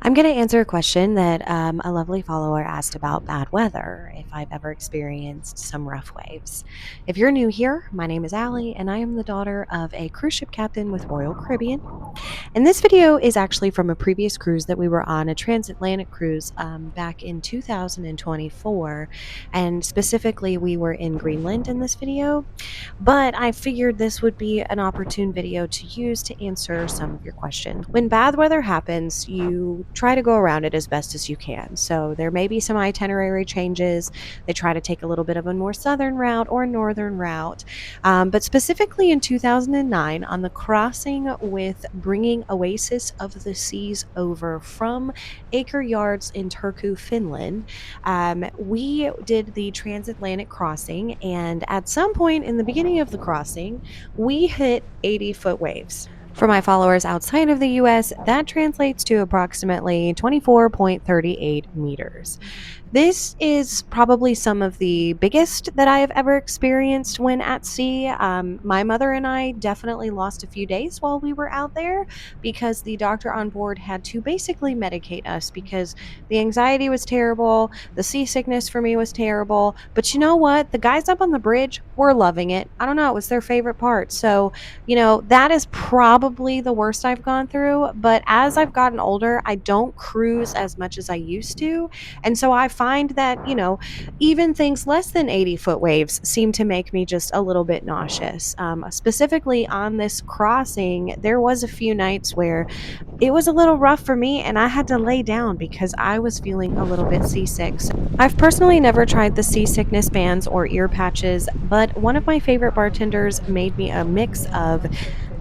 I'm going to answer a question that a lovely follower asked about bad weather, if I've ever experienced some rough waves. If you're new here, my name is Allie, and I am the daughter of a cruise ship captain with Royal Caribbean. And this video is actually from a previous cruise that we were on, a transatlantic cruise back in 2024. And specifically, we were in Greenland in this video. But I figured this would be an opportune video to use to answer some of your questions. When bad weather happens, you try to go around it as best as you can. So there may be some itinerary changes. They try to take a little bit of a more southern route or northern route. But specifically in 2009, on the crossing with bringing Oasis of the Seas over from Acre Yards in Turku, Finland, we did the transatlantic crossing, and at some point in the beginning of the crossing, we hit 80-foot waves. For my followers outside of the US, that translates to approximately 24.38 meters. This is probably some of the biggest that I have ever experienced when at sea. My mother and I definitely lost a few days while we were out there because the doctor on board had to basically medicate us because the anxiety was terrible, the seasickness for me was terrible. But you know what? The guys up on the bridge were loving it. I don't know, it was their favorite part. So, that is probably the worst I've gone through. But as I've gotten older, I don't cruise as much as I used to. And so I find that, even things less than 80-foot waves seem to make me just a little bit nauseous. Specifically on this crossing, there was a few nights where it was a little rough for me and I had to lay down because I was feeling a little bit seasick. So I've personally never tried the seasickness bands or ear patches, but one of my favorite bartenders made me a mix of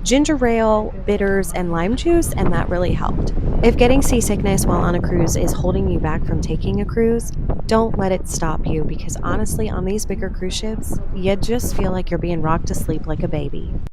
ginger ale, bitters, and lime juice, and that really helped. If getting seasickness while on a cruise is holding you back from taking a cruise, don't let it stop you because honestly, on these bigger cruise ships, you just feel like you're being rocked to sleep like a baby.